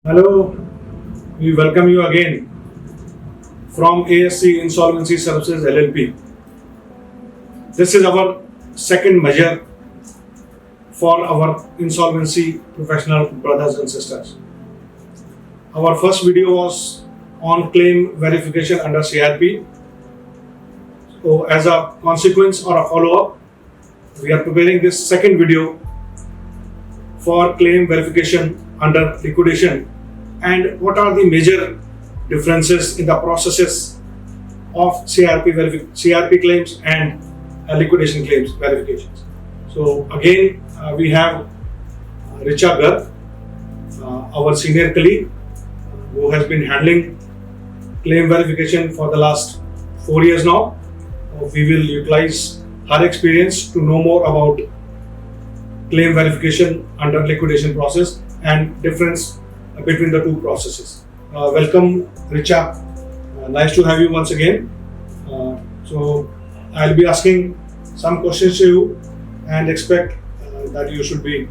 Hello, we welcome you again from ASC Insolvency Services LLP. This is our second measure for our insolvency professional brothers and sisters. Our first video was on claim verification under CRP. So, as a consequence or a follow-up, we are preparing this second video for claim verification under liquidation and what are the major differences in the processes of CRP claims and liquidation claims verifications. So again, we have Richa Garg, our senior colleague, who has been handling claim verification for the last 4 years now. We will utilize her experience to know more about claim verification under liquidation process and difference between the two processes. Welcome, Richa. Nice to have you once again. So I'll be asking some questions to you and expect that you should be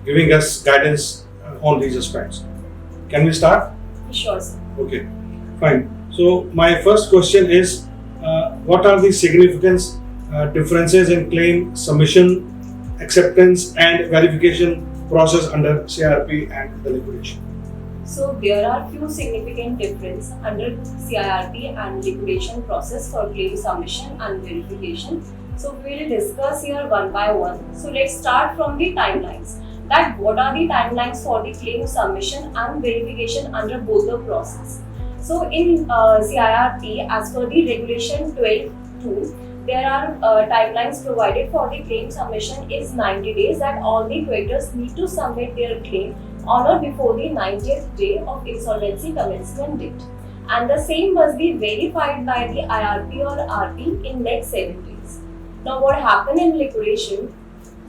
giving us guidance on these aspects. Can we start? Sure, sir. Okay, fine. So my first question is, what are the significant differences in claim submission, acceptance and verification process under CRP and the liquidation? So there are few significant difference under CIRP and liquidation process for claim submission and verification. So we will discuss here one by one. So let's start from the timelines. That what are the timelines for the claim submission and verification under both the process? So in CIRP, as per the regulation 12(2), there are timelines provided for the claim submission is 90 days that all the creditors need to submit their claim on or before the 90th day of insolvency commencement date. And the same must be verified by the IRP or RP in next 7 days. Now what happened in liquidation?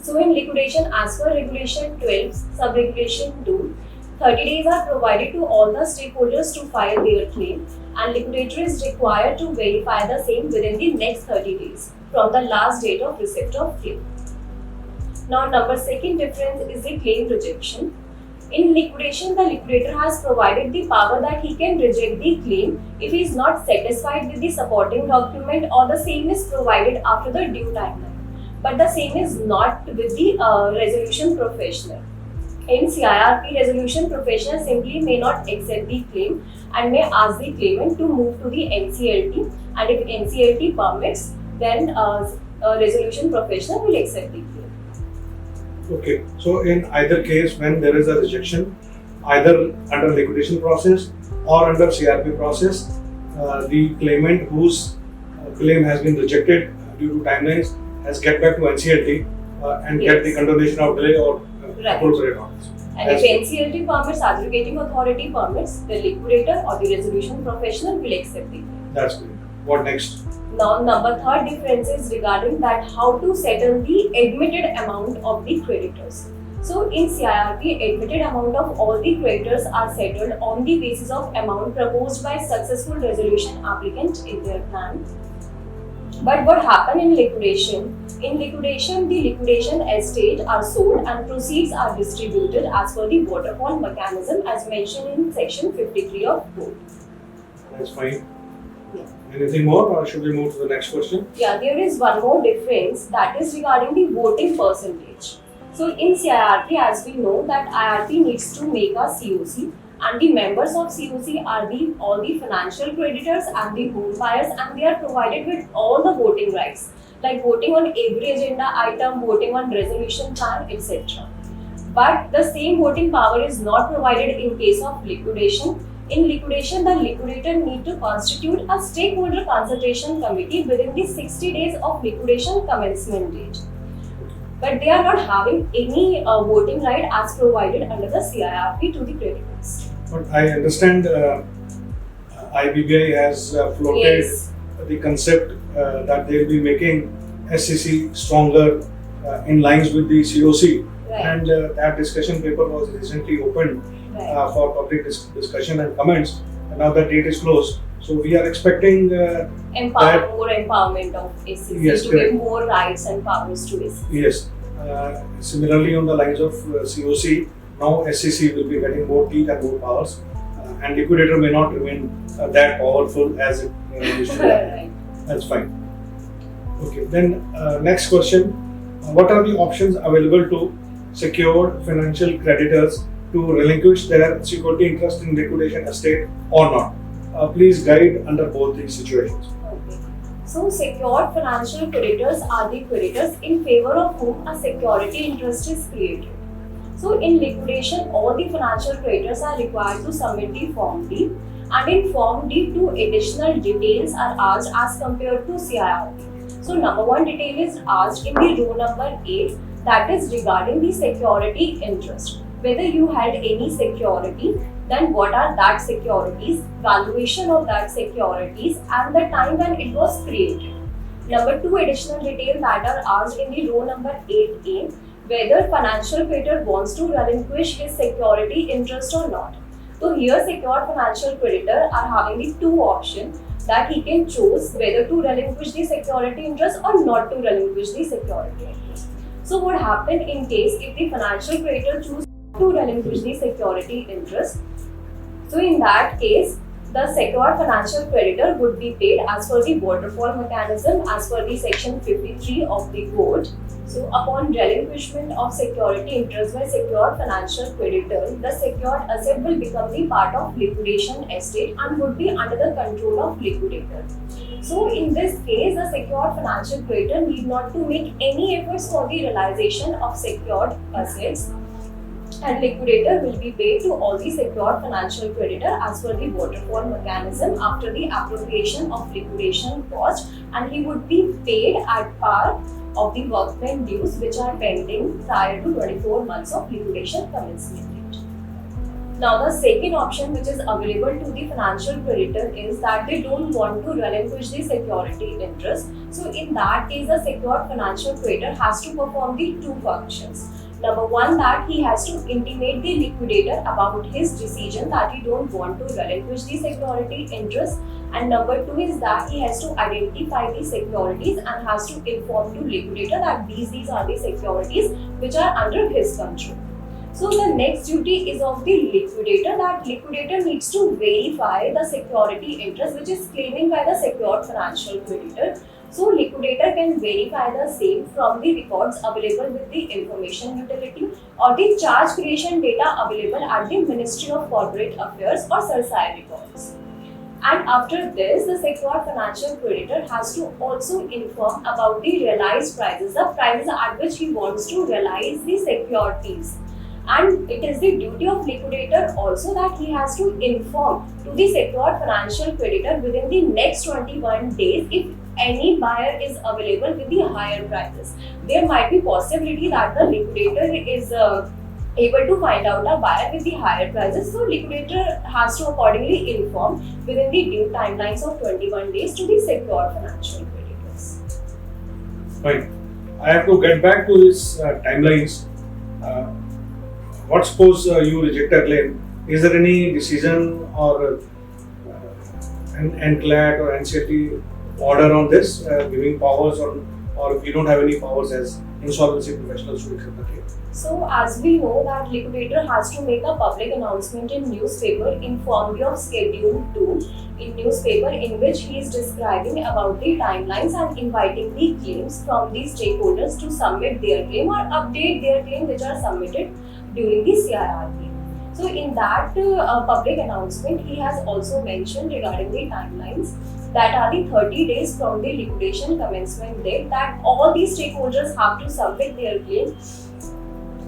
So in liquidation, as per regulation 12, sub-regulation 2, 30 days are provided to all the stakeholders to file their claim and liquidator is required to verify the same within the next 30 days from the last date of receipt of claim. Now second difference is the claim rejection. In liquidation, the liquidator has provided the power that he can reject the claim if he is not satisfied with the supporting document or the same is provided after the due timeline. But the same is not with the resolution professional. In CIRP, resolution professional simply may not accept the claim and may ask the claimant to move to the NCLT, and if NCLT permits, then a resolution professional will accept the claim. Okay, so in either case, when there is a rejection, either under liquidation process or under CRP process, the claimant whose claim has been rejected due to timelines has get back to NCLT and get the condonation of delay or appropriate orders. And if NCLT permits, adjudicating authority permits, the liquidator or the resolution professional will accept the claim. That's good. What next? Now, third difference is regarding that how to settle the admitted amount of the creditors. So in CIRP, admitted amount of all the creditors are settled on the basis of amount proposed by successful resolution applicant in their plan. But what happened in liquidation? In liquidation, the liquidation estate are sold and proceeds are distributed as per the waterfall mechanism as mentioned in section 53 of code. That's fine. Yeah. Anything more or should we move to the next question? Yeah, there is one more difference, that is regarding the voting percentage. So in CIRP, as we know that IRP needs to make a COC and the members of COC are all the financial creditors and the home buyers, and they are provided with all the voting rights like voting on every agenda item, voting on resolution plan, etc. But the same voting power is not provided in case of liquidation. In liquidation, the liquidator need to constitute a stakeholder consultation committee within the 60 days of liquidation commencement date. But they are not having any voting right as provided under the CIRP to the creditors. But I understand IBBI has floated the concept that they will be making SCC stronger in lines with the COC. Right. And that discussion paper was recently opened for public discussion and comments. And now the date is closed. So we are expecting more empowerment of SCC, yes, to correct. give more rights and powers to SCC. Yes. Similarly, on the lines of COC, Now SEC will be getting more teeth and more powers, and liquidator may not remain that powerful as it used to be. Right. That's fine. Okay, then next question. What are the options available to secured financial creditors to relinquish their security interest in liquidation estate or not? Please guide under both these situations. Okay. So, secured financial creditors are the creditors in favor of whom a security interest is created. So, in liquidation, all the financial creditors are required to submit the Form D, and in Form D, 2 additional details are asked as compared to CIRP. So, number 1 detail is asked in the row number 8, that is regarding the security interest. Whether you had any security, then what are that securities, valuation of that securities, and the time when it was created. Number 2 additional details that are asked in the row number 8A, whether financial creditor wants to relinquish his security interest or not. So here secured financial creditor are having the 2 options that he can choose whether to relinquish the security interest or not to relinquish the security interest. So what happened in case if the financial creditor choose to relinquish the security interest? So in that case, the secured financial creditor would be paid as per the waterfall mechanism as per the section 53 of the code. So upon relinquishment of security interest by secured financial creditor, the secured asset will become the part of liquidation estate and would be under the control of liquidator. So in this case, the secured financial creditor need not to make any efforts for the realization of secured assets, and liquidator will be paid to all the secured financial creditor as per the waterfall mechanism after the appropriation of liquidation cost, and he would be paid at par of the workmen dues which are pending prior to 24 months of liquidation commencement date. Now the second option which is available to the financial creditor is that they don't want to relinquish the security interest. So in that case, the secured financial creditor has to perform the 2 functions. Number 1, that he has to intimate the liquidator about his decision that he don't want to relinquish the security interest, and number 2 is that he has to identify the securities and has to inform to liquidator that these are the securities which are under his control. So the next duty is of the liquidator, that liquidator needs to verify the security interest which is claiming by the secured financial creditor. So liquidator can verify the same from the records available with the information utility or the charge creation data available at the Ministry of Corporate Affairs or CERSAI records. And after this, the secured financial creditor has to also inform about the realized prices, the prices at which he wants to realize the securities. And it is the duty of liquidator also that he has to inform to the secured financial creditor within the next 21 days if any buyer is available with the higher prices. There might be possibility that the liquidator is able to find out a buyer with the higher prices. So liquidator has to accordingly inform within the due timelines of 21 days to the secured financial creditors. Fine. I have to get back to these timelines. What suppose you reject a claim? Is there any decision or an NCLAT or NCLT order on this, giving powers or if you don't have any powers as insolvency professionals to accept the claim? So as we know that liquidator has to make a public announcement in newspaper in form of Schedule 2 in newspaper in which he is describing about the timelines and inviting the claims from the stakeholders to submit their claim or update their claim which are submitted during the CIRP. So in that public announcement, he has also mentioned regarding the timelines that are the 30 days from the liquidation commencement date, that all these stakeholders have to submit their claim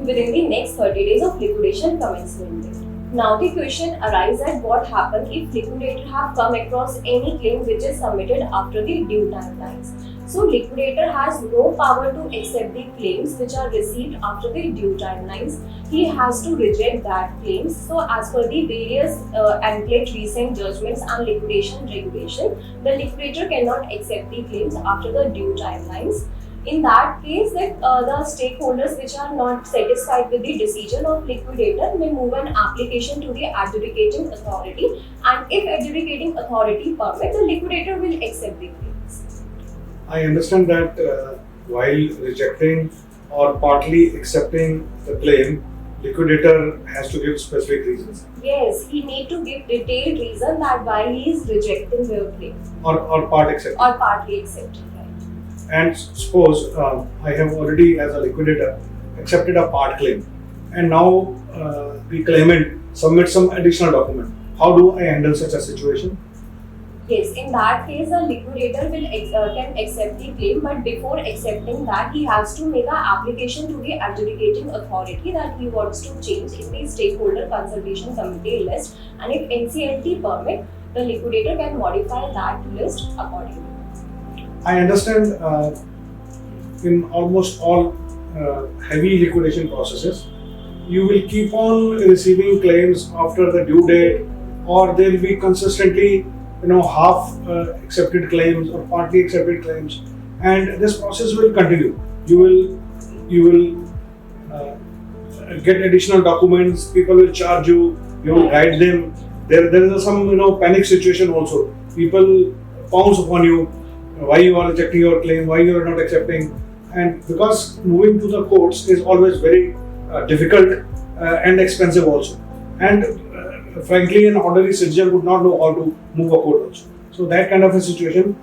within the next 30 days of liquidation commencement date. Now the question arises at what happens if liquidator have come across any claim which is submitted after the due timelines. So liquidator has no power to accept the claims which are received after the due timelines. He has to reject that claims. So as per the various NCLAT recent judgments and liquidation regulation, the liquidator cannot accept the claims after the due timelines. In that case, the stakeholders which are not satisfied with the decision of liquidator may move an application to the adjudicating authority, and if adjudicating authority permits, the liquidator will accept the claims. I understand that while rejecting or partly accepting the claim, liquidator has to give specific reasons Yes, he need to give detailed reason that why he is rejecting their claim or part accepted. or partly accepting, right? And suppose I have already, as a liquidator, accepted a part claim, and now the claimant submits some additional document. How do I handle such a situation? Yes, in that case, the liquidator can accept the claim, but before accepting that, he has to make an application to the adjudicating authority that he wants to change in the stakeholder consultation committee list, and if NCLT permit, the liquidator can modify that list accordingly. I understand in almost all heavy liquidation processes, you will keep on receiving claims after the due date, or there will be consistently half accepted claims or partly accepted claims, and this process will continue. You will get additional documents, people will charge you, you will guide them. There is some panic situation also. People pounce upon you, why you are rejecting your claim, why you are not accepting, and because moving to the courts is always very difficult and expensive also, and frankly an ordinary citizen would not know how to move a court also. So that kind of a situation,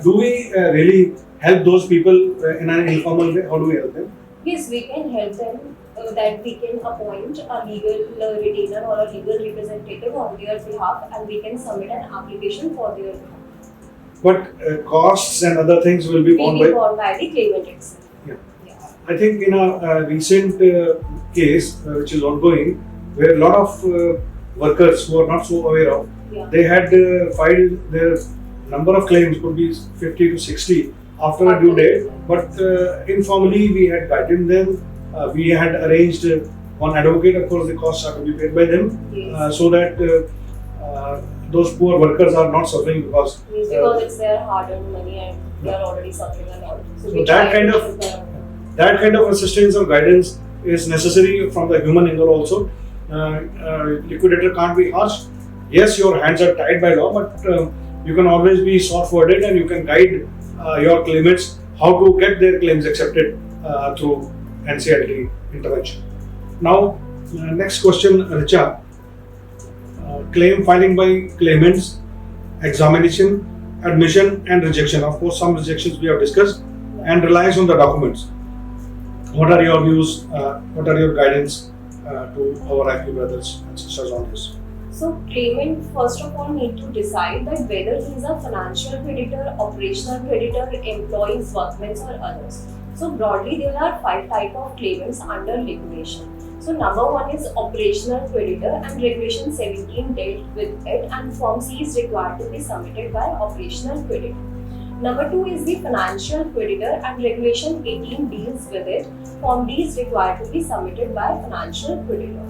do we really help those people in an informal way? How do we help them? Yes, we can help them that we can appoint a legal retainer or a legal representative on their behalf, and we can submit an application for their behalf. But costs and other things will be borne By the claimant itself. Yeah. Yeah. I think in a recent case which is ongoing, where a lot of workers who are not so aware of, Yeah. they had filed their number of claims could be 50 to 60 after a due date, but informally we had guided them. We had arranged one advocate. Of course, the costs are to be paid by them, Yes. so that those poor workers are not suffering because Because it's their hard-earned money and they are already suffering a lot. So we that try kind to of- help them. that kind of assistance or guidance is necessary from the human angle also. Liquidator can't be harsh. Yes, your hands are tied by law, but you can always be soft-worded and you can guide your claimants how to get their claims accepted through NCLT intervention. Now, next question, Richa. Claim filing by claimants, examination, admission and rejection. Of course, some rejections we have discussed, and reliance on the documents. What are your views? What are your guidance to our IP brothers and sisters on this? So claimant first of all need to decide that whether he is a financial creditor, operational creditor, employees, workmen or others. So broadly there are 5 types of claimants under liquidation. So number 1 is operational creditor, and regulation 17 dealt with it, and form C is required to be submitted by operational creditor. Number 2 is the financial creditor, and regulation 18 deals with it. Form D is required to be submitted by financial creditor.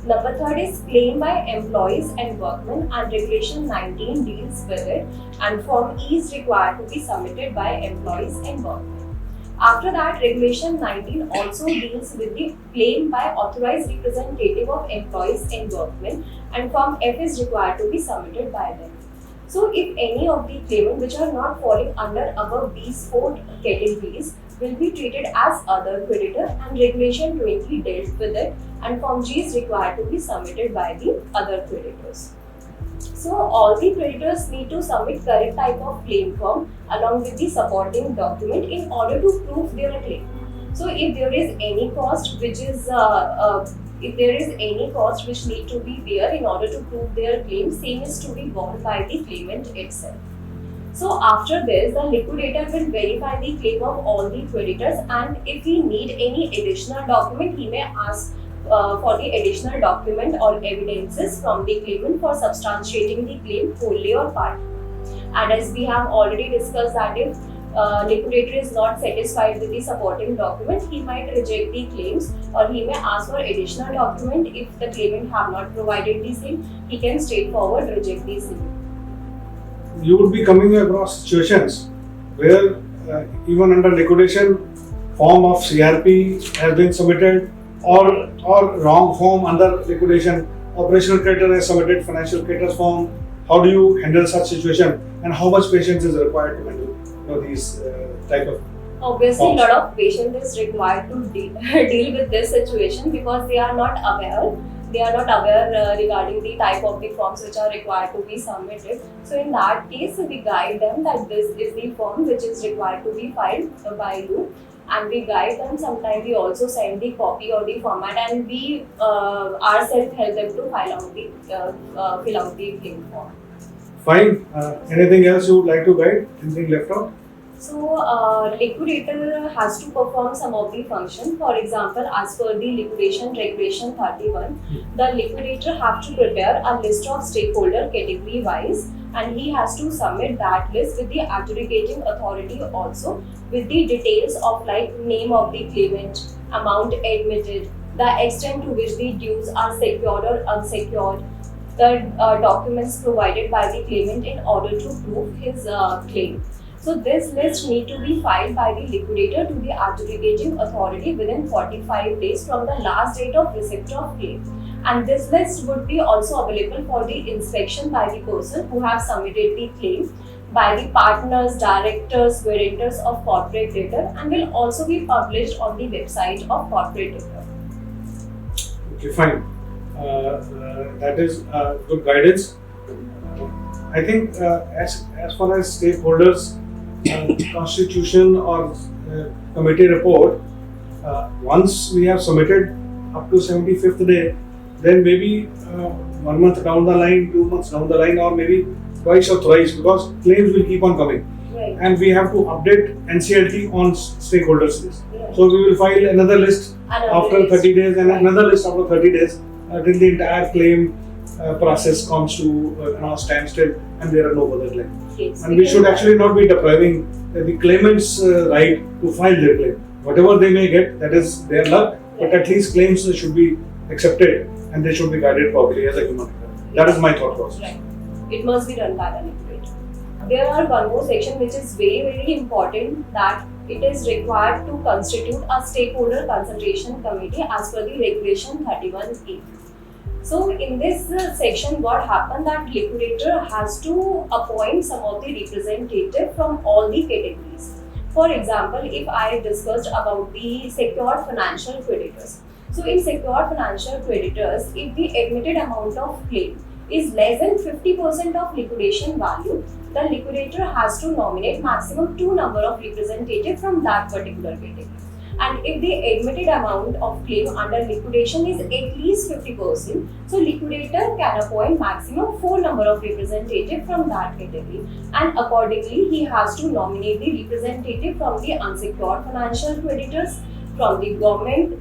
Number 3 is claim by employees and workmen, and regulation 19 deals with it, and form E is required to be submitted by employees and workmen. After that, regulation 19 also deals with the claim by authorized representative of employees and workmen, and form F is required to be submitted by them. So if any of the claimants which are not falling under above these 4 categories will be treated as other creditor, and regulation 20 dealt with it, and form G is required to be submitted by the other creditors. So all the creditors need to submit correct type of claim form along with the supporting document in order to prove their claim. So if there is any cost which is need to be there in order to prove their claim, same is to be borne by the claimant itself. So after this, the liquidator will verify the claim of all the creditors, and if he need any additional document, he may ask for the additional document or evidences from the claimant for substantiating the claim wholly or partly. And as we have already discussed that if liquidator is not satisfied with the supporting document, he might reject the claims, or he may ask for additional document. If the claimant have not provided the same, he can straightforward reject the same. You would be coming across situations where even under liquidation, form of CRP has been submitted, or wrong form under liquidation, operational creditor has submitted financial creditor's form. How do you handle such situation, and how much patience is required to handle these type of Obviously, a forms? lot of patience is required to deal with this situation because they are not aware. They are not aware regarding the type of the forms which are required to be submitted. So in that case, we guide them that this is the form which is required to be filed by you, and we guide them. Sometimes we also send the copy or the format, and we ourselves help them to fill out the claim form. Fine. Anything else you would like to guide? Anything left out? So, liquidator has to perform some of the function. For example, as per the liquidation regulation 31, the liquidator have to prepare a list of stakeholder category wise, and he has to submit that list with the adjudicating authority also, with the details of like name of the claimant, amount admitted, the extent to which the dues are secured or unsecured, the documents provided by the claimant in order to prove his claim. So this list need to be filed by the liquidator to the adjudicating authority within 45 days from the last date of receipt of claim. And this list would be also available for the inspection by the person who have submitted the claim, by the partners, directors, guarantors of corporate debtor, and will also be published on the website of corporate debtor. Okay, fine. That is good guidance. I think as far as stakeholders constitution or committee report, once we have submitted up to 75th day, then maybe 1 month down the line, 2 months down the line, or maybe twice or thrice, because claims will keep on coming. Right. And we have to update NCLT on stakeholders list. Right. So we will file another list after 30 days and Right. another list after 30 days till the entire claim process comes to standstill and there are no further claims. Yes. And we should actually not be depriving the claimants' right to file their claim. Whatever they may get, that is their luck, but at least claims should be accepted and they should be guided properly as a human right. That is my thought process. Right. It must be done by the liquidator. There are one more section which is very important, that it is required to constitute a stakeholder consultation committee as per the regulation 31A. So in this section, what happened, that liquidator has to appoint some of the representative from all the categories. For example, if I discussed about the secured financial creditors. So in secured financial creditors, if the admitted amount of claim is less than 50% of liquidation value, the liquidator has to nominate maximum 2 number of representatives from that particular category. And if the admitted amount of claim under liquidation is at least 50%, so liquidator can appoint maximum 4 number of representatives from that category. And accordingly, he has to nominate the representative from the unsecured financial creditors. From the government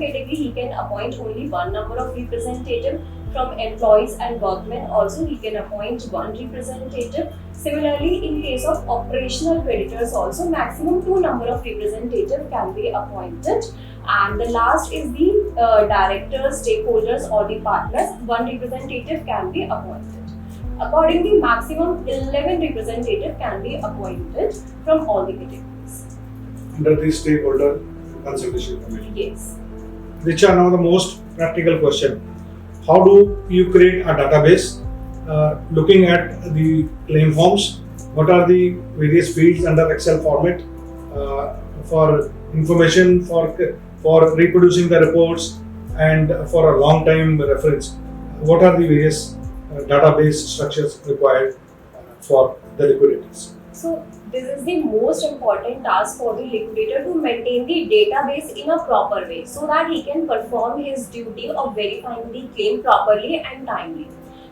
category, he can appoint only 1 number of representative. From employees and workmen also, he can appoint 1 representative. Similarly, in case of operational creditors also, maximum 2 number of representative can be appointed. And the last is the directors, stakeholders or the partners, 1 representative can be appointed. Accordingly, maximum 11 representative can be appointed from all the categories. Under the stakeholder consultation committee. Yes. Which are now the most practical question. How do you create a database looking at the claim forms? What are the various fields under Excel format for information, for reproducing the reports, and for a long time reference? What are the various database structures required for the liquidators? So this is the most important task for the liquidator, to maintain the database in a proper way so that he can perform his duty of verifying the claim properly and timely.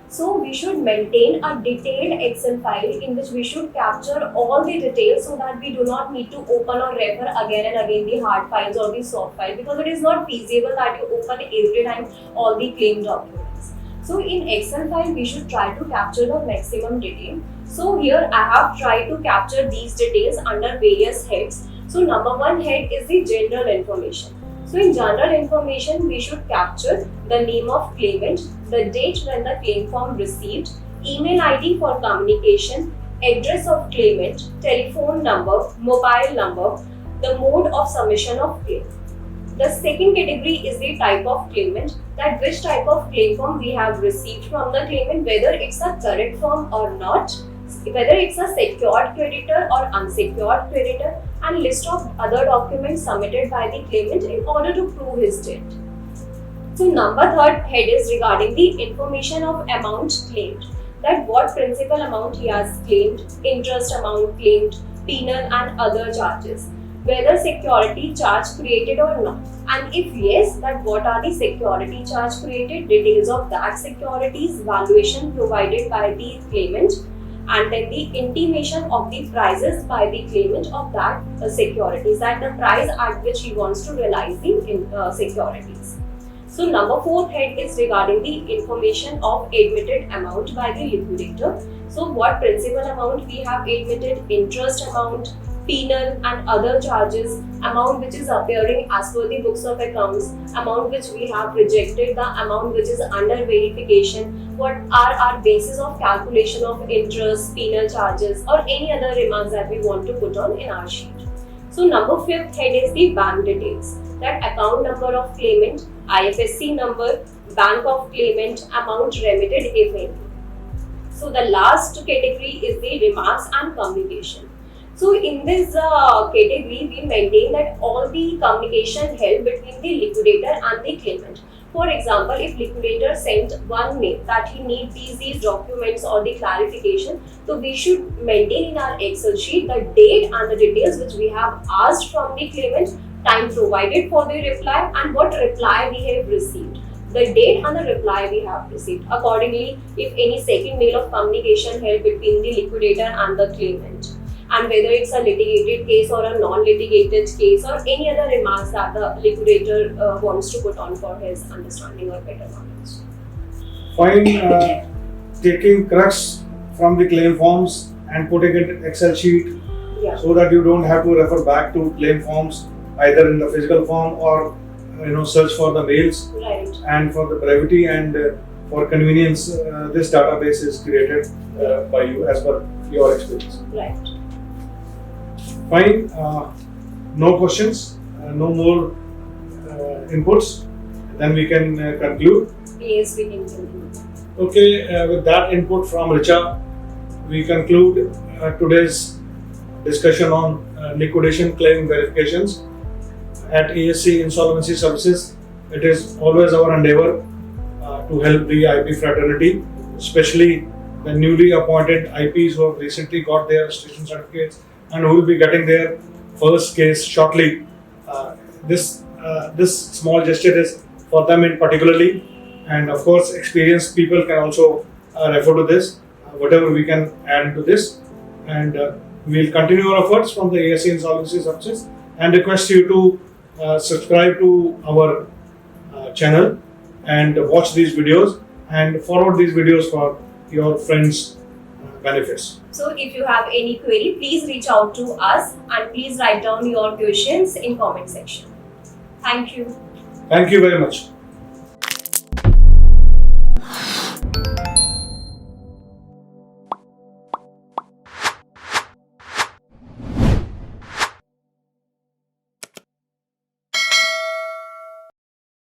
So we should maintain a detailed Excel file in which we should capture all the details so that we do not need to open or refer again and again the hard files or the soft file, because it is not feasible that you open every time all the claim documents. So in Excel file, we should try to capture the maximum detail. So here I have tried to capture these details under various heads. So number 1 head is the general information. So in general information, we should capture the name of claimant, the date when the claim form received, email ID for communication, address of claimant, telephone number, mobile number, the mode of submission of claim. The second category is the type of claimant, that which type of claim form we have received from the claimant, whether it's a current form or not, whether it's a secured creditor or unsecured creditor, and list of other documents submitted by the claimant in order to prove his debt. So number third head is regarding the information of amount claimed, that what principal amount he has claimed, interest amount claimed, penal and other charges, whether security charge created or not, and if yes, that what are the security charge created, details of that securities, valuation provided by the claimant, and then the intimation of the prices by the claimant of that securities, that the price at which he wants to realize the securities. So number fourth head is regarding the information of admitted amount by the liquidator. So what principal amount we have admitted, interest amount, penal and other charges, amount which is appearing as per the books of accounts, amount which we have rejected, the amount which is under verification, what are our basis of calculation of interest, penal charges or any other remarks that we want to put on in our sheet. So number fifth head is the bank details, that account number of claimant, IFSC number, bank of claimant, amount remitted if any. So the last category is the remarks and communication. So in this category, we maintain that all the communication held between the liquidator and the claimant. For example, if liquidator sent one mail that he needs these documents or the clarification, so we should maintain in our Excel sheet the date and the details which we have asked from the claimant, time provided for the reply and what reply we have received, the date and the reply we have received. Accordingly, if any second mail of communication held between the liquidator and the claimant, and whether it's a litigated case or a non-litigated case or any other remarks that the liquidator wants to put on for his understanding or better knowledge. Fine. Taking crux from the claim forms and putting it in Excel sheet so that you don't have to refer back to claim forms either in the physical form or search for the mails. Right. And for the brevity and for convenience, this database is created by you as per your experience. Right. Fine. No questions, no more inputs. Then we can conclude. Yes, we can continue. Okay, with that input from Richa, we conclude today's discussion on liquidation claim verifications. At ASC Insolvency Services, it is always our endeavor to help the IP fraternity, especially the newly appointed IPs who have recently got their registration certificates and who will be getting their first case shortly. This small gesture is for them in particularly, and of course experienced people can also refer to this, whatever we can add to this, and we'll continue our efforts from the ASC Insolvency Services and request you to subscribe to our channel and watch these videos and forward these videos for your friends' benefits. So if you have any query, please reach out to us and please write down your questions in comment section. Thank you. Thank you very much.